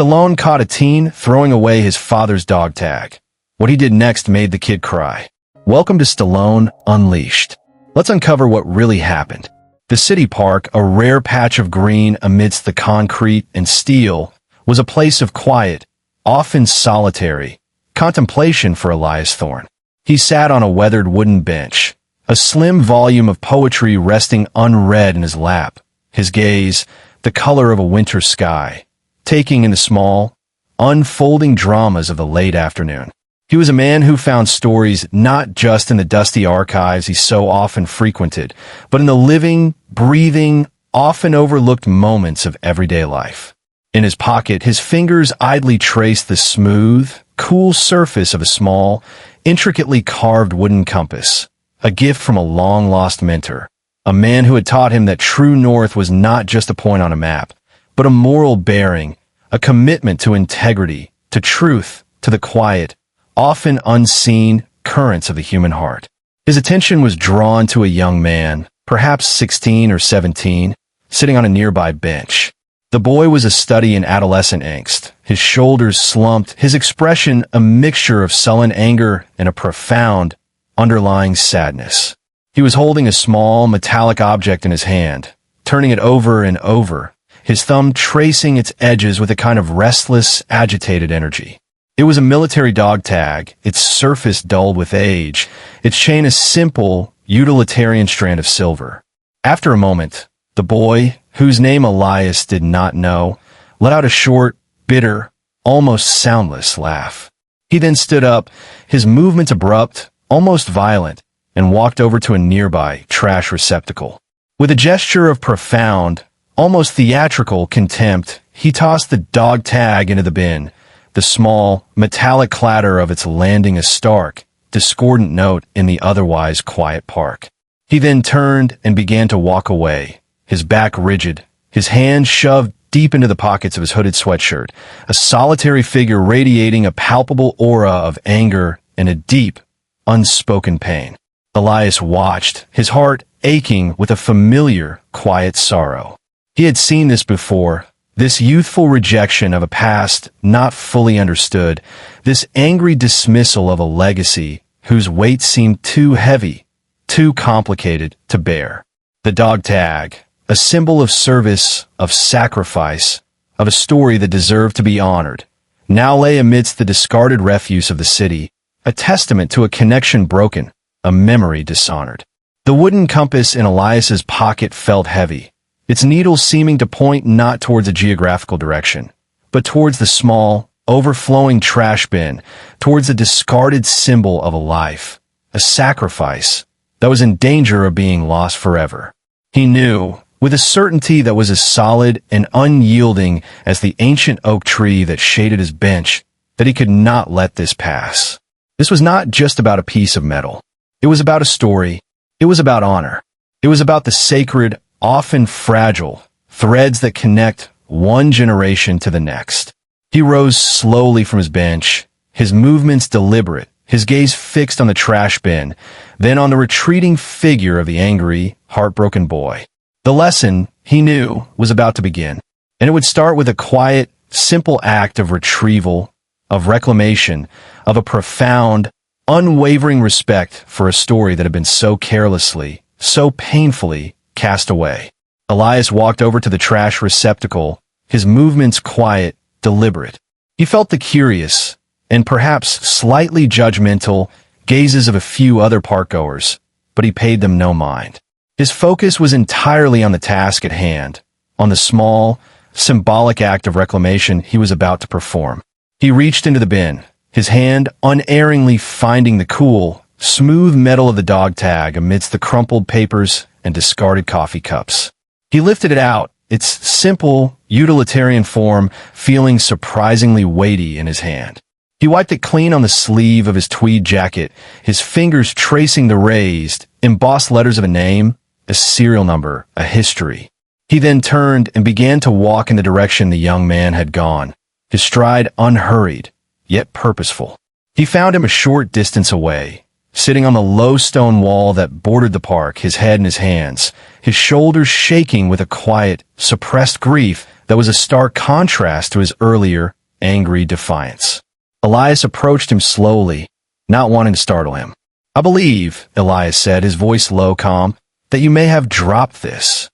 Stallone caught a teen throwing away his father's dog tag. What he did next made the kid cry. Welcome to Stallone Unleashed. Let's uncover what really happened. The city park, a rare patch of green amidst the concrete and steel, was a place of quiet, often solitary, contemplation for Elias Thorne. He sat on a weathered wooden bench, a slim volume of poetry resting unread in his lap, his gaze the color of a winter sky, taking in the small, unfolding dramas of the late afternoon. He was a man who found stories not just in the dusty archives he so often frequented, but in the living, breathing, often overlooked moments of everyday life. In his pocket, his fingers idly traced the smooth, cool surface of a small, intricately carved wooden compass, a gift from a long-lost mentor, a man who had taught him that true north was not just a point on a map, but a moral bearing, a commitment to integrity, to truth, to the quiet, often unseen currents of the human heart. His attention was drawn to a young man, perhaps 16 or 17, sitting on a nearby bench. The boy was a study in adolescent angst, his shoulders slumped, his expression a mixture of sullen anger and a profound, underlying sadness. He was holding a small, metallic object in his hand, turning it over and over, his thumb tracing its edges with a kind of restless, agitated energy. It was a military dog tag, its surface dulled with age, its chain a simple, utilitarian strand of silver. After a moment, the boy, whose name Elias did not know, let out a short, bitter, almost soundless laugh. He then stood up, his movements abrupt, almost violent, and walked over to a nearby trash receptacle. With a gesture of profound, almost theatrical contempt, he tossed the dog tag into the bin, the small, metallic clatter of its landing a stark, discordant note in the otherwise quiet park. He then turned and began to walk away, his back rigid, his hands shoved deep into the pockets of his hooded sweatshirt, a solitary figure radiating a palpable aura of anger and a deep, unspoken pain. Elias watched, his heart aching with a familiar, quiet sorrow. He had seen this before, this youthful rejection of a past not fully understood, this angry dismissal of a legacy whose weight seemed too heavy, too complicated to bear. The dog tag, a symbol of service, of sacrifice, of a story that deserved to be honored, now lay amidst the discarded refuse of the city, a testament to a connection broken, a memory dishonored. The wooden compass in Elias's pocket felt heavy, its needle seeming to point not towards a geographical direction, but towards the small, overflowing trash bin, towards a discarded symbol of a life, a sacrifice that was in danger of being lost forever. He knew, with a certainty that was as solid and unyielding as the ancient oak tree that shaded his bench, that he could not let this pass. This was not just about a piece of metal. It was about a story. It was about honor. It was about the sacred, often fragile, threads that connect one generation to the next. He rose slowly from his bench, his movements deliberate, his gaze fixed on the trash bin, then on the retreating figure of the angry, heartbroken boy. The lesson, he knew, was about to begin, and it would start with a quiet, simple act of retrieval, of reclamation, of a profound, unwavering respect for a story that had been so carelessly, so painfully cast away. Elias walked over to the trash receptacle, his movements quiet, deliberate. He felt the curious, and perhaps slightly judgmental, gazes of a few other parkgoers, but he paid them no mind. His focus was entirely on the task at hand, on the small, symbolic act of reclamation he was about to perform. He reached into the bin, his hand unerringly finding the cool, smooth metal of the dog tag amidst the crumpled papers and discarded coffee cups. He lifted it out, its simple, utilitarian form feeling surprisingly weighty in his hand. He wiped it clean on the sleeve of his tweed jacket, his fingers tracing the raised, embossed letters of a name, a serial number, a history. He then turned and began to walk in the direction the young man had gone, his stride unhurried, yet purposeful. He found him a short distance away, sitting on the low stone wall that bordered the park, his head in his hands, his shoulders shaking with a quiet, suppressed grief that was a stark contrast to his earlier, angry defiance. Elias approached him slowly, not wanting to startle him. "I believe," Elias said, his voice low, calm, "that you may have dropped this."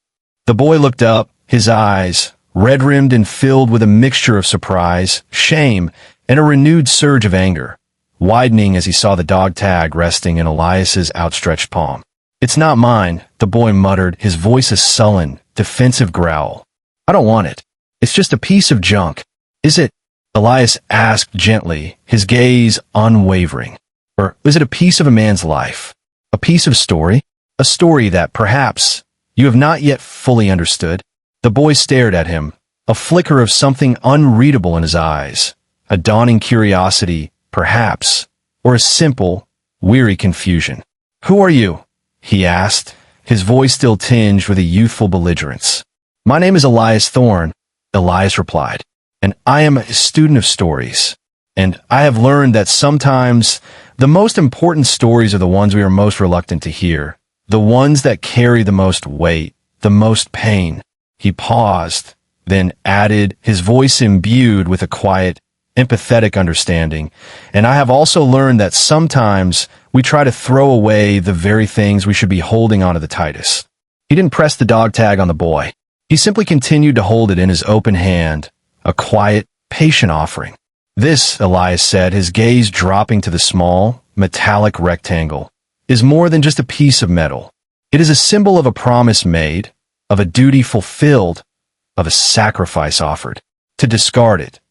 The boy looked up, his eyes, red-rimmed and filled with a mixture of surprise, shame, and a renewed surge of anger, widening as he saw the dog tag resting in Elias's outstretched palm. "It's not mine," the boy muttered, his voice a sullen, defensive growl. "I don't want it. It's just a piece of junk." "Is it?" Elias asked gently, his gaze unwavering. "Or is it a piece of a man's life? A piece of story? A story that, perhaps, you have not yet fully understood?" The boy stared at him, a flicker of something unreadable in his eyes, a dawning curiosity, perhaps, or a simple, weary confusion. "Who are you?" he asked, his voice still tinged with a youthful belligerence. "My name is Elias Thorne," Elias replied, "and I am a student of stories. And I have learned that sometimes the most important stories are the ones we are most reluctant to hear, the ones that carry the most weight, the most pain." He paused, then added, his voice imbued with a quiet, empathetic understanding, "And I have also learned that sometimes we try to throw away the very things we should be holding onto the tightest." He didn't press the dog tag on the boy. He simply continued to hold it in his open hand, a quiet, patient offering. "This," Elias said, his gaze dropping to the small, metallic rectangle, "is more than just a piece of metal. It is a symbol of a promise made, of a duty fulfilled, of a sacrifice offered. To discard it,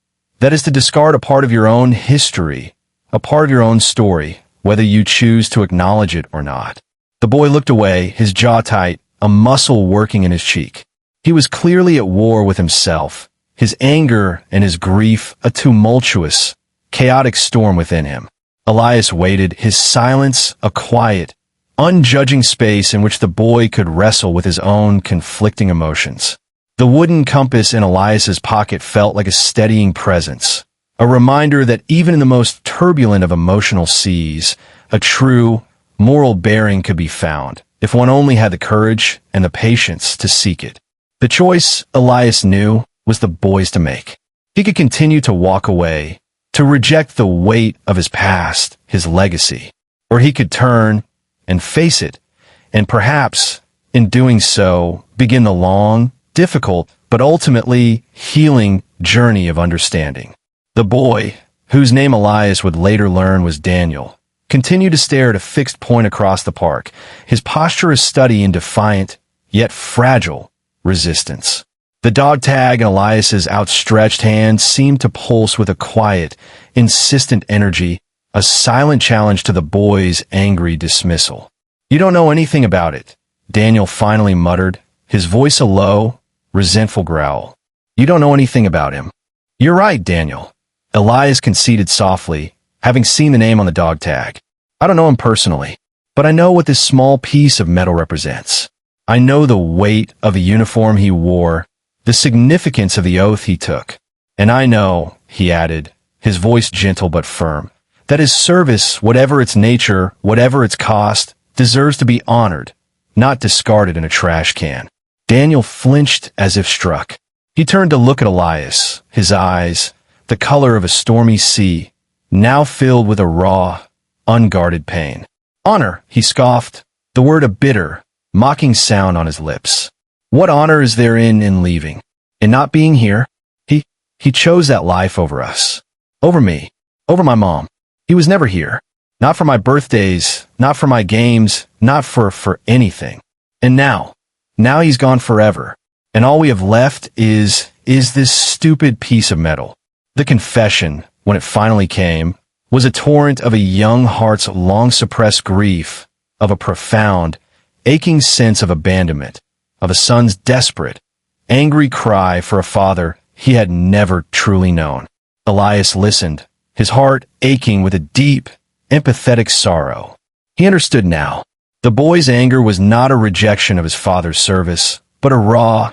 that is to discard a part of your own history, a part of your own story, whether you choose to acknowledge it or not." The boy looked away, his jaw tight, a muscle working in his cheek. He was clearly at war with himself, his anger and his grief a tumultuous, chaotic storm within him. Elias waited, his silence a quiet, unjudging space in which the boy could wrestle with his own conflicting emotions. The wooden compass in Elias's pocket felt like a steadying presence, a reminder that even in the most turbulent of emotional seas, a true, moral bearing could be found, if one only had the courage and the patience to seek it. The choice, Elias knew, was the boy's to make. He could continue to walk away, to reject the weight of his past, his legacy, or he could turn and face it, and perhaps, in doing so, begin the long, difficult, but ultimately healing journey of understanding. The boy, whose name Elias would later learn was Daniel, continued to stare at a fixed point across the park, his posture a study in defiant, yet fragile, resistance. The dog tag in Elias's outstretched hand seemed to pulse with a quiet, insistent energy, a silent challenge to the boy's angry dismissal. "You don't know anything about it," Daniel finally muttered, his voice a low, resentful growl. "You don't know anything about him." "You're right, Daniel," Elias conceded softly, having seen the name on the dog tag. "I don't know him personally, but I know what this small piece of metal represents. I know the weight of the uniform he wore, the significance of the oath he took. And I know," he added, his voice gentle but firm, "that his service, whatever its nature, whatever its cost, deserves to be honored, not discarded in a trash can." Daniel flinched as if struck. He turned to look at Elias, his eyes, the color of a stormy sea, now filled with a raw, unguarded pain. "Honor," he scoffed, the word a bitter, mocking sound on his lips. "What honor is there in leaving? In not being here? He chose that life over us. Over me. Over my mom. He was never here. Not for my birthdays, not for my games, not for anything. And now he's gone forever. And all we have left is this stupid piece of metal." The confession, when it finally came, was a torrent of a young heart's long-suppressed grief, of a profound, aching sense of abandonment, of a son's desperate, angry cry for a father he had never truly known. Elias listened, his heart aching with a deep, empathetic sorrow. He understood now. The boy's anger was not a rejection of his father's service, but a raw,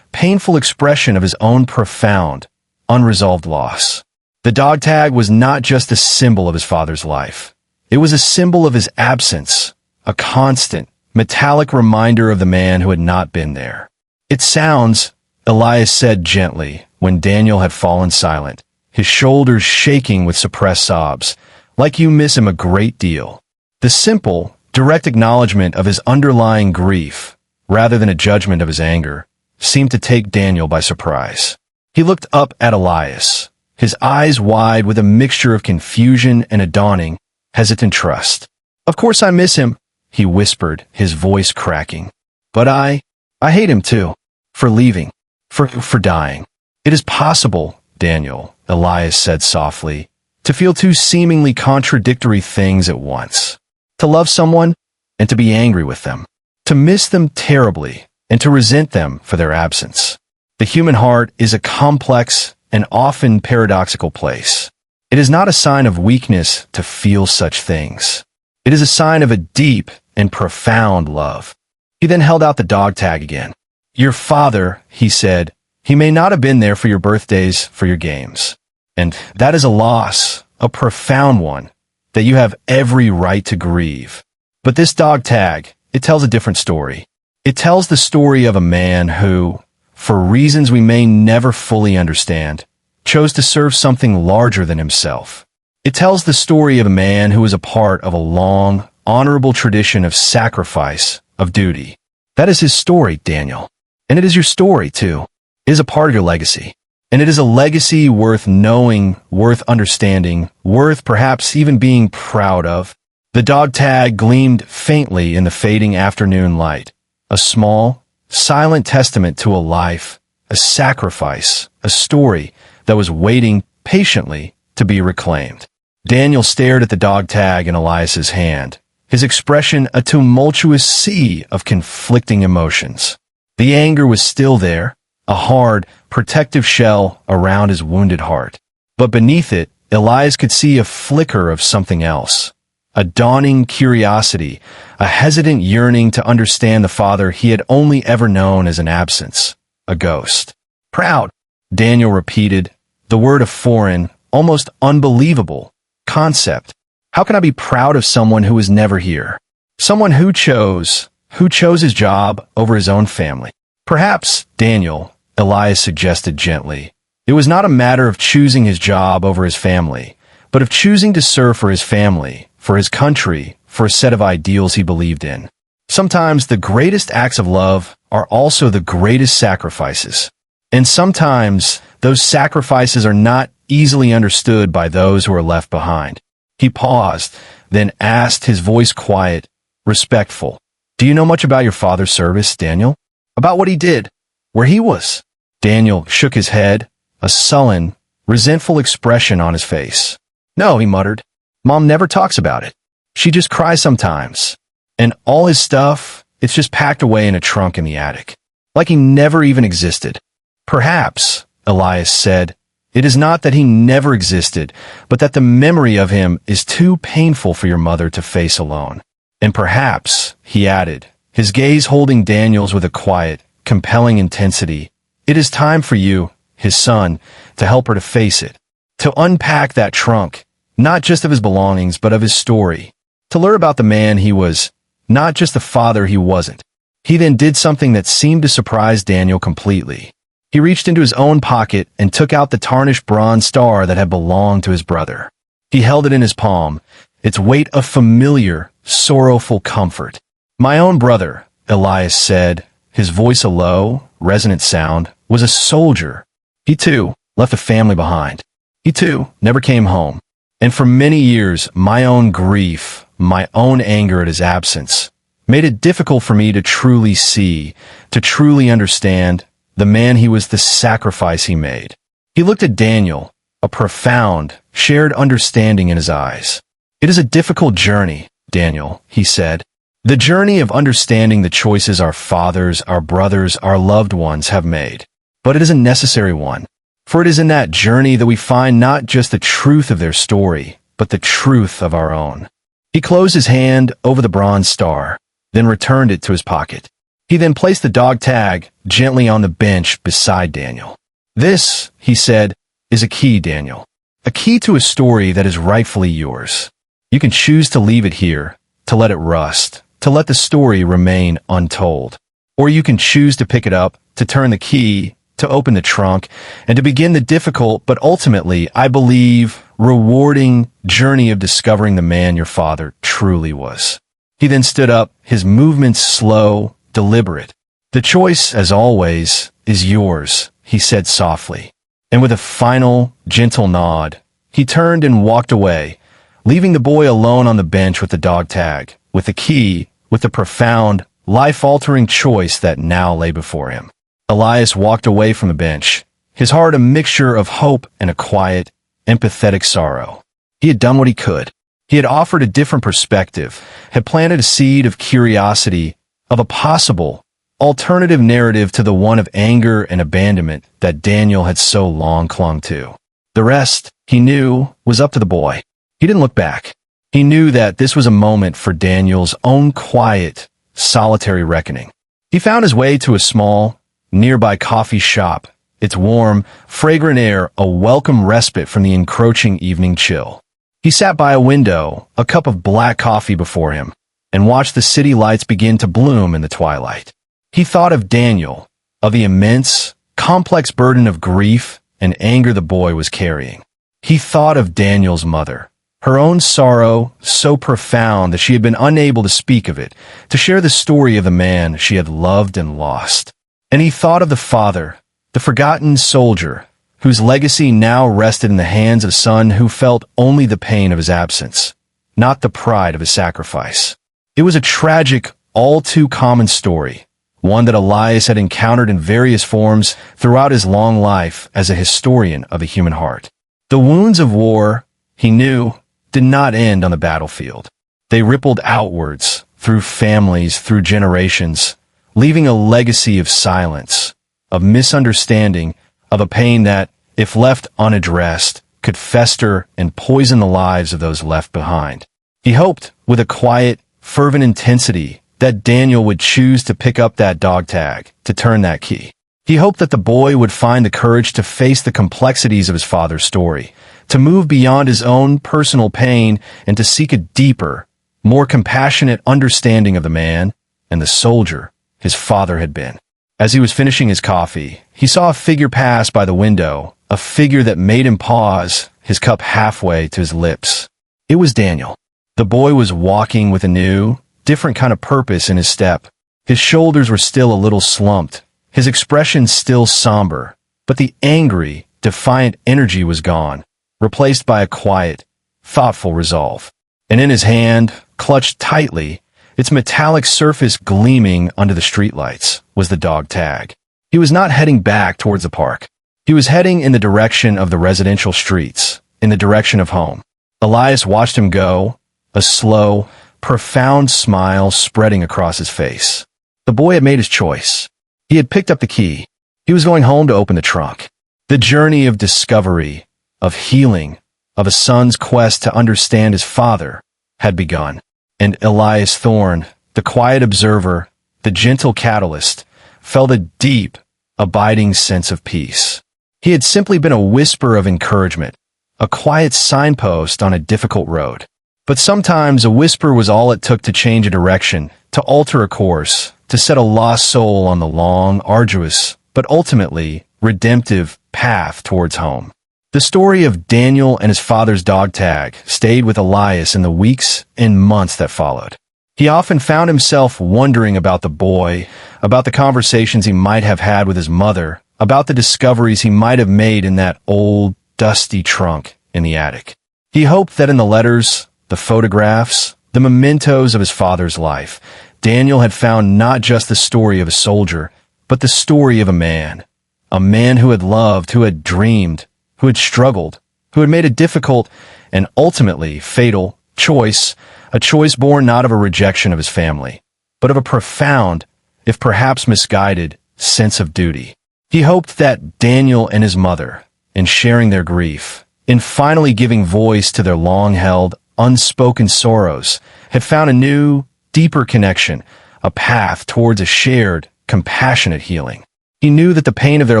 painful expression of his own profound, unresolved loss. The dog tag was not just a symbol of his father's life. It was a symbol of his absence, a constant, metallic reminder of the man who had not been there. "It sounds," Elias said gently when Daniel had fallen silent, his shoulders shaking with suppressed sobs. Like you miss him a great deal. The simple, direct acknowledgement of his underlying grief, rather than a judgment of his anger, seemed to take Daniel by surprise. He looked up at Elias, his eyes wide with a mixture of confusion and a dawning, hesitant trust. Of course I miss him, he whispered, his voice cracking. But I hate him too. For leaving. For dying. It is possible, Daniel, Elias said softly, to feel two seemingly contradictory things at once. To love someone and to be angry with them. To miss them terribly and to resent them for their absence. The human heart is a complex and often paradoxical place. It is not a sign of weakness to feel such things. It is a sign of a deep and profound love. He then held out the dog tag again. Your father, he said, he may not have been there for your birthdays, for your games. And that is a loss, a profound one, that you have every right to grieve. But this dog tag, it tells a different story. It tells the story of a man who, for reasons we may never fully understand, chose to serve something larger than himself. It tells the story of a man who was a part of a long, honorable tradition of sacrifice, of duty. That is his story, Daniel. And it is your story, too. It is a part of your legacy. And it is a legacy worth knowing, worth understanding, worth perhaps even being proud of. The dog tag gleamed faintly in the fading afternoon light. A small, silent testament to a life, a sacrifice, a story that was waiting patiently to be reclaimed. Daniel stared at the dog tag in Elias's hand, his expression a tumultuous sea of conflicting emotions. The anger was still there, a hard, protective shell around his wounded heart. But beneath it, Elias could see a flicker of something else. A dawning curiosity, a hesitant yearning to understand the father he had only ever known as an absence, a ghost. Proud, Daniel repeated, the word a foreign, almost unbelievable, concept. How can I be proud of someone who was never here? Someone who chose his job over his own family. Perhaps, Daniel, Elias suggested gently, it was not a matter of choosing his job over his family, but of choosing to serve for his family, for his country, for a set of ideals he believed in. Sometimes the greatest acts of love are also the greatest sacrifices. And sometimes those sacrifices are not easily understood by those who are left behind. He paused, then asked, his voice quiet, respectful. Do you know much about your father's service, Daniel? About what he did? Where he was? Daniel shook his head, a sullen, resentful expression on his face. No, he muttered. Mom never talks about it. She just cries sometimes. And all his stuff, it's just packed away in a trunk in the attic. Like he never even existed. Perhaps, Elias said, it is not that he never existed, but that the memory of him is too painful for your mother to face alone. And perhaps, he added, his gaze holding Daniel's with a quiet, compelling intensity, it is time for you, his son, to help her to face it. To unpack that trunk, not just of his belongings, but of his story. To learn about the man he was, not just the father he wasn't. He then did something that seemed to surprise Daniel completely. He reached into his own pocket and took out the tarnished bronze star that had belonged to his brother. He held it in his palm, its weight of familiar, sorrowful comfort. My own brother, Elias said, his voice a low, resonant sound, was a soldier. He too left a family behind. He too never came home. And for many years, my own grief, my own anger at his absence, made it difficult for me to truly see, to truly understand the man he was, the sacrifice he made. He looked at Daniel, a profound, shared understanding in his eyes. It is a difficult journey, Daniel, he said. The journey of understanding the choices our fathers, our brothers, our loved ones have made. But it is a necessary one. For it is in that journey that we find not just the truth of their story, but the truth of our own. He closed his hand over the bronze star, then returned it to his pocket. He then placed the dog tag gently on the bench beside Daniel. This, he said, is a key, Daniel. A key to a story that is rightfully yours. You can choose to leave it here, to let it rust, to let the story remain untold. Or you can choose to pick it up, to turn the key, to open the trunk, and to begin the difficult, but ultimately, I believe, rewarding journey of discovering the man your father truly was. He then stood up, his movements slow, deliberate. "The choice, as always, is yours," he said softly. And with a final, gentle nod, he turned and walked away, leaving the boy alone on the bench with the dog tag, with the key, with the profound, life-altering choice that now lay before him. Elias walked away from the bench, his heart a mixture of hope and a quiet, empathetic sorrow. He had done what he could. He had offered a different perspective, had planted a seed of curiosity, of a possible, alternative narrative to the one of anger and abandonment that Daniel had so long clung to. The rest, he knew, was up to the boy. He didn't look back. He knew that this was a moment for Daniel's own quiet, solitary reckoning. He found his way to a small, nearby coffee shop, its warm, fragrant air a welcome respite from the encroaching evening chill. He sat by a window, a cup of black coffee before him, and watched the city lights begin to bloom in the twilight. He thought of Daniel, of the immense, complex burden of grief and anger the boy was carrying. He thought of Daniel's mother, her own sorrow so profound that she had been unable to speak of it, to share the story of the man she had loved and lost. And he thought of the father, the forgotten soldier, whose legacy now rested in the hands of a son who felt only the pain of his absence, not the pride of his sacrifice. It was a tragic, all too common story, one that Elias had encountered in various forms throughout his long life as a historian of the human heart. The wounds of war, he knew, did not end on the battlefield. They rippled outwards, through families, through generations, leaving a legacy of silence, of misunderstanding, of a pain that, if left unaddressed, could fester and poison the lives of those left behind. He hoped, with a quiet, fervent intensity, that Daniel would choose to pick up that dog tag, to turn that key. He hoped that the boy would find the courage to face the complexities of his father's story, to move beyond his own personal pain and to seek a deeper, more compassionate understanding of the man and the soldier his father had been. As he was finishing his coffee, he saw a figure pass by the window, a figure that made him pause, his cup halfway to his lips. It was Daniel. The boy was walking with a new, different kind of purpose in his step. His shoulders were still a little slumped, his expression still somber, but the angry, defiant energy was gone, replaced by a quiet, thoughtful resolve. And in his hand, clutched tightly, its metallic surface gleaming under the streetlights, was the dog tag. He was not heading back towards the park. He was heading in the direction of the residential streets, in the direction of home. Elias watched him go, a slow, profound smile spreading across his face. The boy had made his choice. He had picked up the key. He was going home to open the trunk. The journey of discovery, of healing, of a son's quest to understand his father, had begun. And Elias Thorne, the quiet observer, the gentle catalyst, felt a deep, abiding sense of peace. He had simply been a whisper of encouragement, a quiet signpost on a difficult road. But sometimes a whisper was all it took to change a direction, to alter a course, to set a lost soul on the long, arduous, but ultimately redemptive path towards home. The story of Daniel and his father's dog tag stayed with Elias in the weeks and months that followed. He often found himself wondering about the boy, about the conversations he might have had with his mother, about the discoveries he might have made in that old, dusty trunk in the attic. He hoped that in the letters, the photographs, the mementos of his father's life, Daniel had found not just the story of a soldier, but the story of a man who had loved, who had dreamed, who had struggled, who had made a difficult and ultimately fatal choice, a choice born not of a rejection of his family, but of a profound, if perhaps misguided, sense of duty. He hoped that Daniel and his mother, in sharing their grief, in finally giving voice to their long-held, unspoken sorrows, had found a new, deeper connection, a path towards a shared, compassionate healing. He knew that the pain of their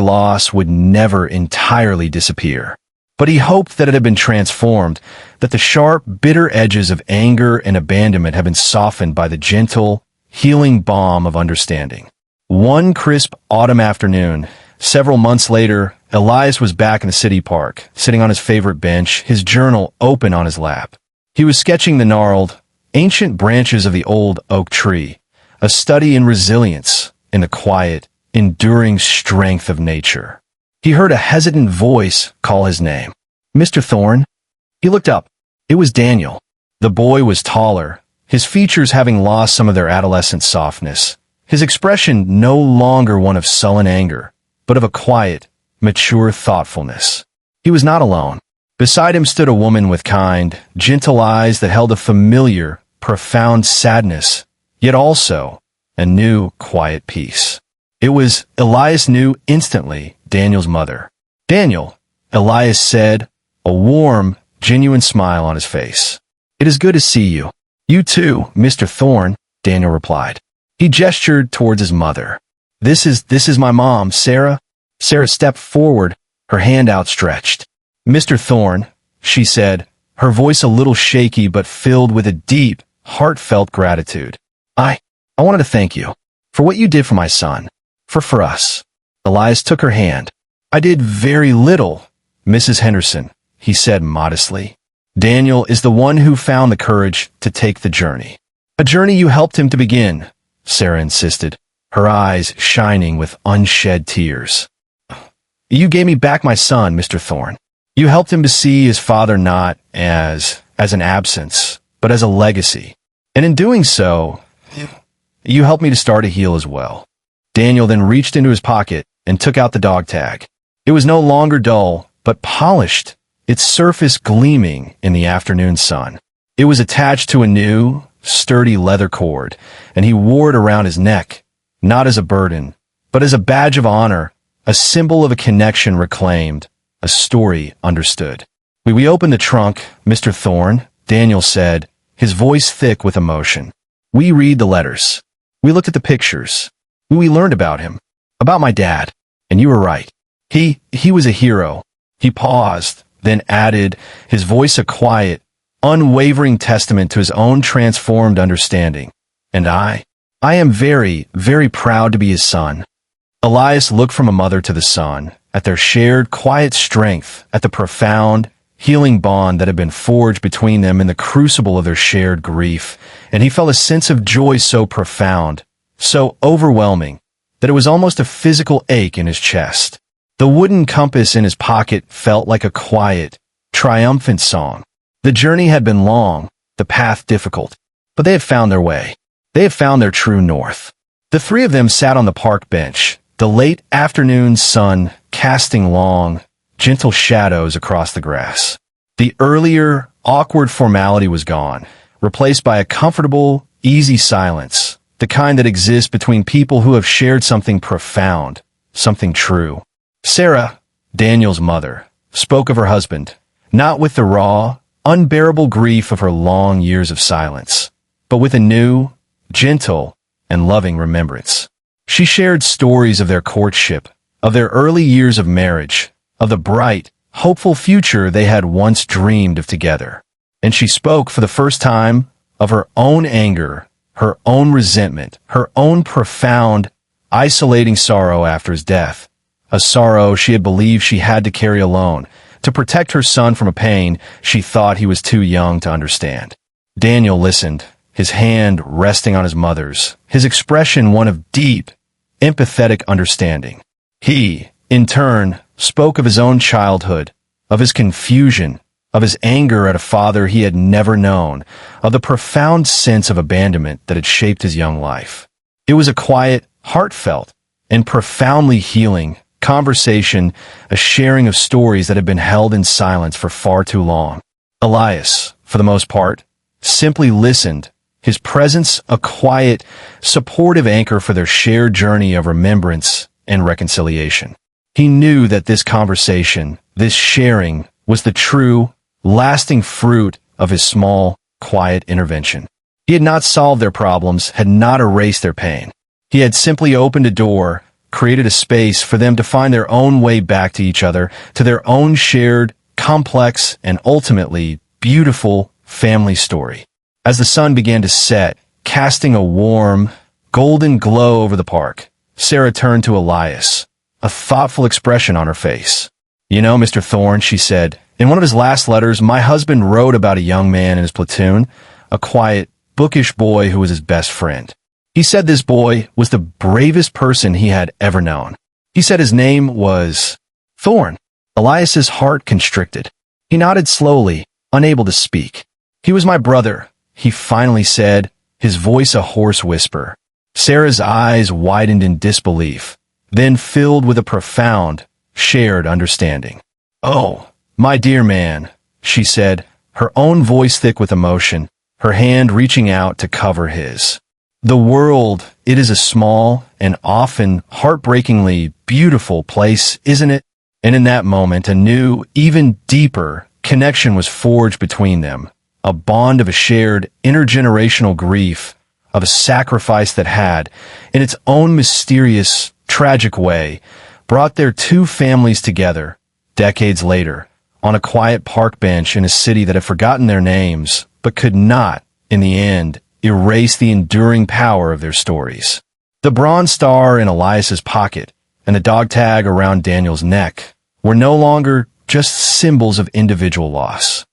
loss would never entirely disappear. But he hoped that it had been transformed, that the sharp, bitter edges of anger and abandonment had been softened by the gentle, healing balm of understanding. One crisp autumn afternoon, Several months later, Elias was back in the city park, sitting on his favorite bench, his journal open on his lap. He was sketching the gnarled, ancient branches of the old oak tree, a study in resilience, in the quiet, enduring strength of nature. He heard a hesitant voice call his name. "Mr. Thorne?" He looked up. It was Daniel. The boy was taller, his features having lost some of their adolescent softness, his expression no longer one of sullen anger, but of a quiet, mature thoughtfulness. He was not alone. Beside him stood a woman with kind, gentle eyes that held a familiar, profound sadness, yet also a new, quiet peace. It was, Elias knew instantly, Daniel's mother. "Daniel," Elias said, a warm, genuine smile on his face. "It is good to see you." "You too, Mr. Thorne," Daniel replied. He gestured towards his mother. This is my mom, Sarah." Sarah stepped forward, her hand outstretched. "Mr. Thorne," she said, her voice a little shaky but filled with a deep, heartfelt gratitude. I wanted to thank you for what you did for my son, for us." Elias took her hand. "I did very little, Mrs. Henderson," he said modestly. "Daniel is the one who found the courage to take the journey. A journey you helped him to begin," Sarah insisted, her eyes shining with unshed tears. "You gave me back my son, Mr. Thorne. You helped him to see his father not as an absence, but as a legacy. And in doing so, you helped me to start to heal as well." Daniel then reached into his pocket and took out the dog tag. It was no longer dull, but polished, its surface gleaming in the afternoon sun. It was attached to a new, sturdy leather cord, and he wore it around his neck, not as a burden, but as a badge of honor, a symbol of a connection reclaimed, a story understood. We opened the trunk, Mr. Thorne," Daniel said, his voice thick with emotion. "We read the letters. We looked at the pictures. We learned about him, about my dad, and you were right. He was a hero." He paused, then added, his voice a quiet, unwavering testament to his own transformed understanding. "And I am very, very proud to be his son." Elias looked from a mother to the son, at their shared quiet strength, at the profound, healing bond that had been forged between them in the crucible of their shared grief, and he felt a sense of joy so profound, so overwhelming, that it was almost a physical ache in his chest. The wooden compass in his pocket felt like a quiet, triumphant song. The journey had been long, the path difficult, but they had found their way. They had found their true north. The three of them sat on the park bench, the late afternoon sun casting long, gentle shadows across the grass. The earlier, awkward formality was gone, replaced by a comfortable, easy silence, the kind that exists between people who have shared something profound, something true. Sarah, Daniel's mother, spoke of her husband, not with the raw, unbearable grief of her long years of silence, but with a new, gentle, and loving remembrance. She shared stories of their courtship, of their early years of marriage, of the bright, hopeful future they had once dreamed of together. And she spoke for the first time of her own anger, her own resentment, her own profound, isolating sorrow after his death, a sorrow she had believed she had to carry alone, to protect her son from a pain she thought he was too young to understand. Daniel listened, his hand resting on his mother's, his expression one of deep, empathetic understanding. He, in turn, spoke of his own childhood, of his confusion, of his anger at a father he had never known, of the profound sense of abandonment that had shaped his young life. It was a quiet, heartfelt, and profoundly healing conversation, a sharing of stories that had been held in silence for far too long. Elias, for the most part, simply listened, his presence a quiet, supportive anchor for their shared journey of remembrance and reconciliation. He knew that this conversation, this sharing, was the true, lasting fruit of his small, quiet intervention. He had not solved their problems, had not erased their pain. He had simply opened a door, created a space for them to find their own way back to each other, to their own shared, complex, and ultimately beautiful family story. As the sun began to set, casting a warm, golden glow over the park, Sarah turned to Elias, a thoughtful expression on her face. "You know, Mr. Thorne," she said, "in one of his last letters, my husband wrote about a young man in his platoon, a quiet, bookish boy who was his best friend. He said this boy was the bravest person he had ever known. He said his name was Thorne." Elias's heart constricted. He nodded slowly, unable to speak. "He was my brother," he finally said, his voice a hoarse whisper. Sarah's eyes widened in disbelief, then filled with a profound, shared understanding. "Oh, my dear man," she said, her own voice thick with emotion, her hand reaching out to cover his. "The world, it is a small and often heartbreakingly beautiful place, isn't it?" And in that moment, a new, even deeper connection was forged between them, a bond of a shared intergenerational grief, of a sacrifice that had, in its own mysterious, tragic way, brought their two families together, decades later, on a quiet park bench in a city that had forgotten their names, but could not, in the end, erase the enduring power of their stories. The Bronze Star in Elias's pocket and the dog tag around Daniel's neck were no longer just symbols of individual loss.